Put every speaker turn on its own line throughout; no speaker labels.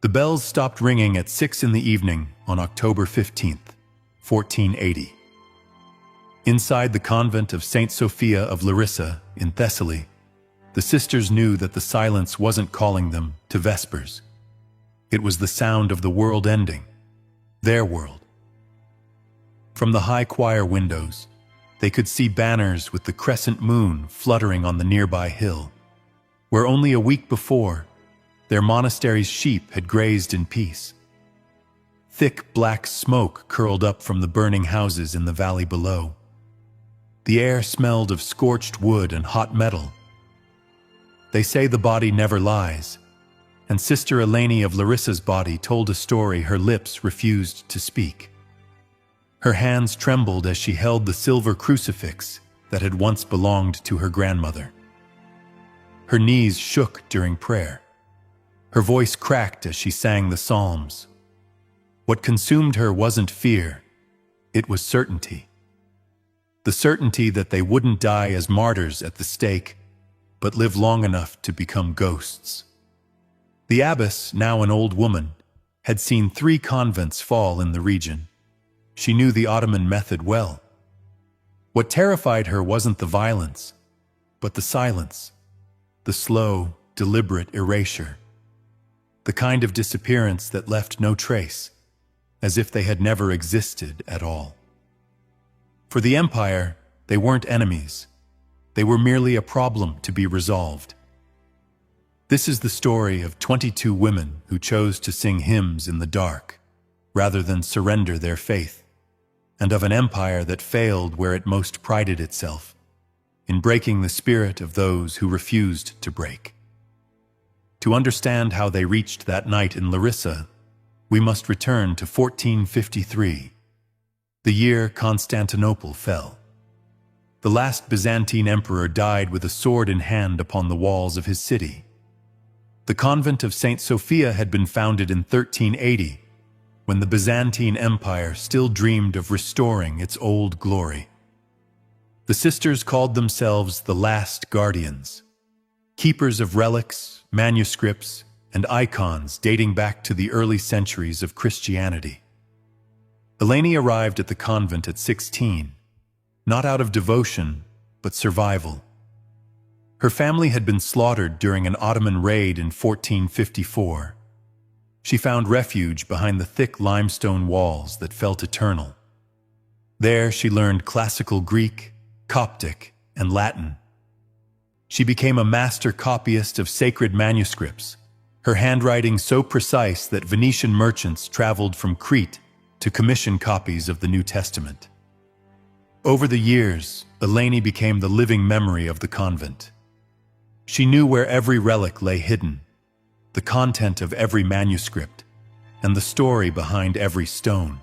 The bells stopped ringing at 6 in the evening on October 15th, 1480. Inside the convent of Saint Sophia of Larissa in Thessaly, the sisters knew that the silence wasn't calling them to vespers. It was the sound of the world ending, their world. From the high choir windows, they could see banners with the crescent moon fluttering on the nearby hill, where only a week before, their monastery's sheep had grazed in peace. Thick black smoke curled up from the burning houses in the valley below. The air smelled of scorched wood and hot metal. They say the body never lies, and Sister Eleni of Larissa's body told a story her lips refused to speak. Her hands trembled as she held the silver crucifix that had once belonged to her grandmother. Her knees shook during prayer. Her voice cracked as she sang the Psalms. What consumed her wasn't fear, it was certainty. The certainty that they wouldn't die as martyrs at the stake, but live long enough to become ghosts. The abbess, now an old woman, had seen 3 convents fall in the region. She knew the Ottoman method well. What terrified her wasn't the violence, but the silence, the slow, deliberate erasure, the kind of disappearance that left no trace, as if they had never existed at all. For the empire, they weren't enemies. They were merely a problem to be resolved. This is the story of 22 women who chose to sing hymns in the dark, rather than surrender their faith, and of an empire that failed where it most prided itself, in breaking the spirit of those who refused to break. To understand how they reached that night in Larissa, we must return to 1453, the year Constantinople fell. The last Byzantine emperor died with a sword in hand upon the walls of his city. The convent of Saint Sophia had been founded in 1380, when the Byzantine Empire still dreamed of restoring its old glory. The sisters called themselves the Last Guardians, keepers of relics, manuscripts, and icons dating back to the early centuries of Christianity. Eleni arrived at the convent at 16, not out of devotion, but survival. Her family had been slaughtered during an Ottoman raid in 1454. She found refuge behind the thick limestone walls that felt eternal. There she learned classical Greek, Coptic, and Latin. She became a master copyist of sacred manuscripts, her handwriting so precise that Venetian merchants traveled from Crete to commission copies of the New Testament. Over the years, Eleni became the living memory of the convent. She knew where every relic lay hidden, the content of every manuscript, and the story behind every stone.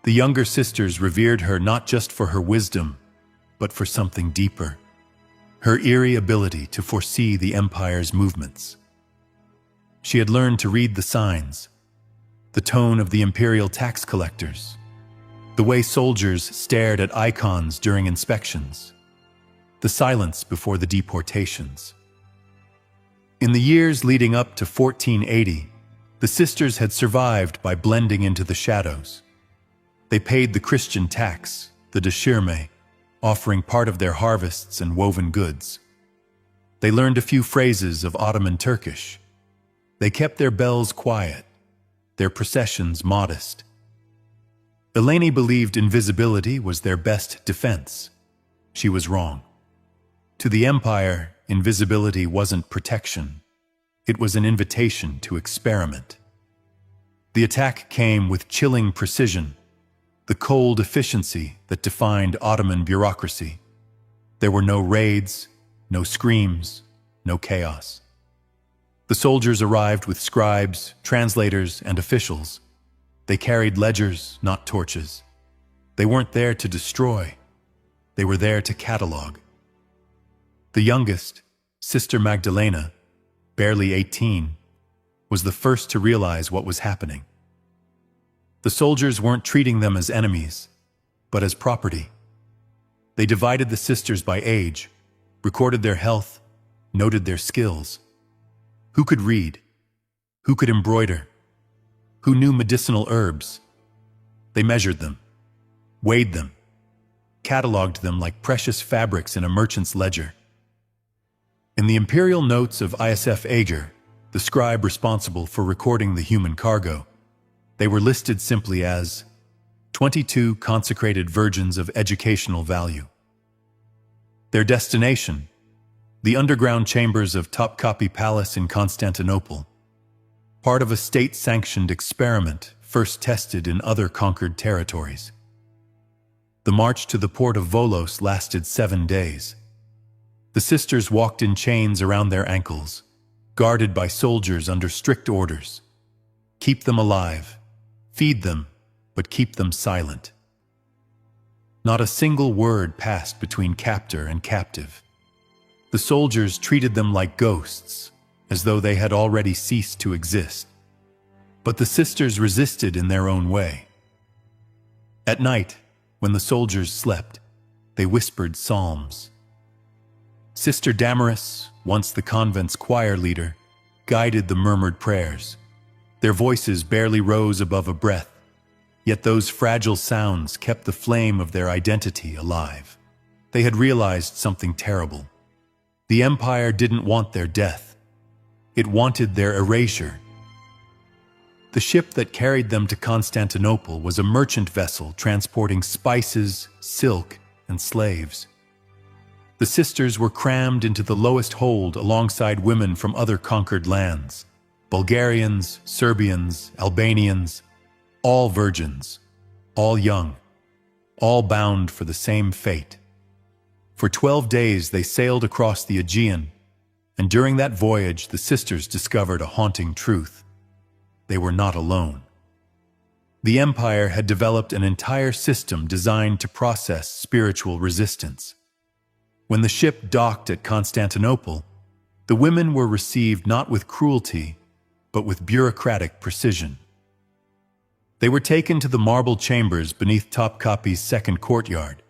The younger sisters revered her not just for her wisdom, but for something deeper, her eerie ability to foresee the empire's movements. She had learned to read the signs, the tone of the imperial tax collectors, the way soldiers stared at icons during inspections, the silence before the deportations. In the years leading up to 1480, the sisters had survived by blending into the shadows. They paid the Christian tax, the disappearance, offering part of their harvests and woven goods. They learned a few phrases of Ottoman Turkish. They kept their bells quiet, their processions modest. Eleni believed invisibility was their best defense. She was wrong. To the empire, invisibility wasn't protection. It was an invitation to experiment. The attack came with chilling precision, the cold efficiency that defined Ottoman bureaucracy. There were no raids, no screams, no chaos. The soldiers arrived with scribes, translators, and officials. They carried ledgers, not torches. They weren't there to destroy. They were there to catalog. The youngest, Sister Magdalena, barely 18, was the first to realize what was happening. The soldiers weren't treating them as enemies, but as property. They divided the sisters by age, recorded their health, noted their skills. Who could read? Who could embroider? Who knew medicinal herbs? They measured them, weighed them, catalogued them like precious fabrics in a merchant's ledger. In the imperial notes of Isf Ager, the scribe responsible for recording the human cargo, they were listed simply as 22 consecrated virgins of educational value. Their destination, the underground chambers of Topkapi Palace in Constantinople, part of a state-sanctioned experiment first tested in other conquered territories. The march to the port of Volos lasted 7 days. The sisters walked in chains around their ankles, guarded by soldiers under strict orders. Keep them alive, feed them, but keep them silent. Not a single word passed between captor and captive. The soldiers treated them like ghosts, as though they had already ceased to exist. But the sisters resisted in their own way. At night, when the soldiers slept, they whispered psalms. Sister Damaris, once the convent's choir leader, guided the murmured prayers. Their voices barely rose above a breath, yet those fragile sounds kept the flame of their identity alive. They had realized something terrible. The empire didn't want their death. It wanted their erasure. The ship that carried them to Constantinople was a merchant vessel transporting spices, silk, and slaves. The sisters were crammed into the lowest hold alongside women from other conquered lands: Bulgarians, Serbians, Albanians, all virgins, all young, all bound for the same fate. For 12 days they sailed across the Aegean, and during that voyage the sisters discovered a haunting truth. They were not alone. The empire had developed an entire system designed to process spiritual resistance. When the ship docked at Constantinople, the women were received not with cruelty, but with bureaucratic precision. They were taken to the marble chambers beneath Topkapi's second courtyard,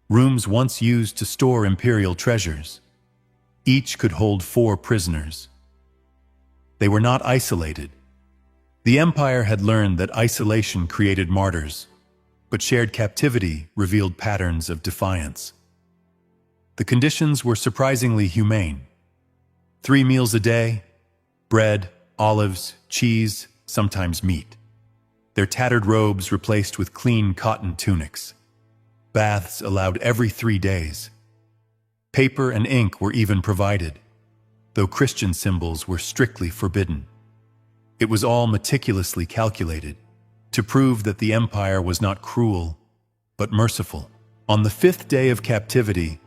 rooms once used to store imperial treasures. Each could hold 4 prisoners. They were not isolated. The empire had learned that isolation created martyrs, but shared captivity revealed patterns of defiance. The conditions were surprisingly humane. 3 meals a day, bread, olives, cheese, sometimes meat. Their tattered robes replaced with clean cotton tunics. Baths allowed every 3 days. Paper and ink were even provided, though Christian symbols were strictly forbidden. It was all meticulously calculated to prove that the empire was not cruel, but merciful. On the 5th day of captivity,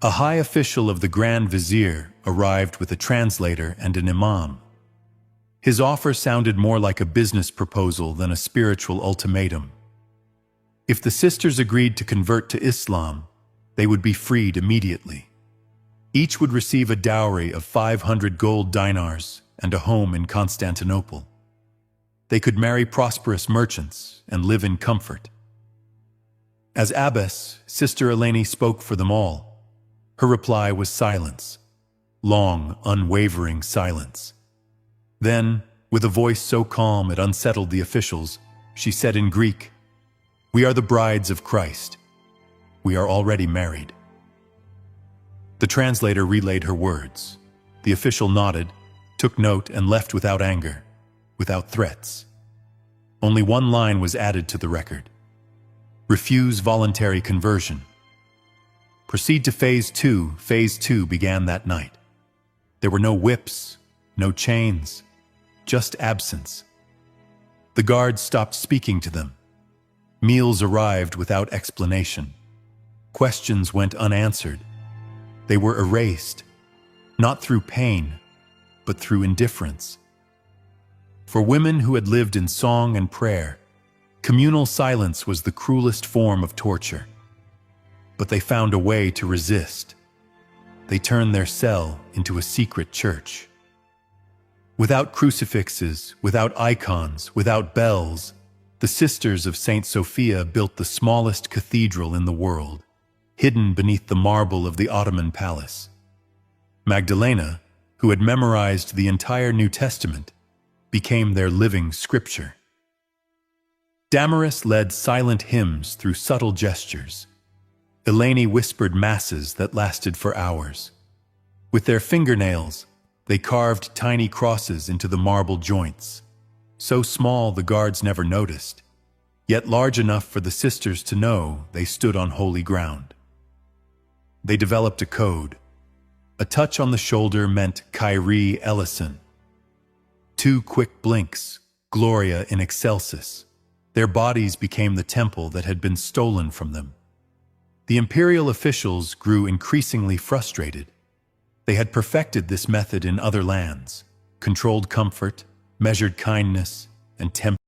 a high official of the Grand Vizier arrived with a translator and an imam. His offer sounded more like a business proposal than a spiritual ultimatum. If the sisters agreed to convert to Islam, they would be freed immediately. Each would receive a dowry of 500 gold dinars and a home in Constantinople. They could marry prosperous merchants and live in comfort. As abbess, Sister Eleni spoke for them all. Her reply was silence, long, unwavering silence. Then, with a voice so calm it unsettled the officials, she said in Greek, "We are the brides of Christ. We are already married." The translator relayed her words. The official nodded, took note, and left without anger, without threats. Only one line was added to the record: refuse voluntary conversion. Proceed to Phase 2. Phase 2 began that night. There were no whips, no chains, just absence. The guards stopped speaking to them. Meals arrived without explanation. Questions went unanswered. They were erased, not through pain, but through indifference. For women who had lived in song and prayer, communal silence was the cruelest form of torture. But they found a way to resist. They turned their cell into a secret church. Without crucifixes, without icons, without bells, the sisters of Saint Sophia built the smallest cathedral in the world, hidden beneath the marble of the Ottoman palace. Magdalena, who had memorized the entire New Testament, became their living scripture. Damaris led silent hymns through subtle gestures. Eleni whispered masses that lasted for hours. With their fingernails, they carved tiny crosses into the marble joints, so small the guards never noticed, yet large enough for the sisters to know they stood on holy ground. They developed a code. A touch on the shoulder meant Kyrie eleison. 2 quick blinks, Gloria in excelsis. Their bodies became the temple that had been stolen from them. The imperial officials grew increasingly frustrated. They had perfected this method in other lands, controlled comfort, measured kindness, and tempered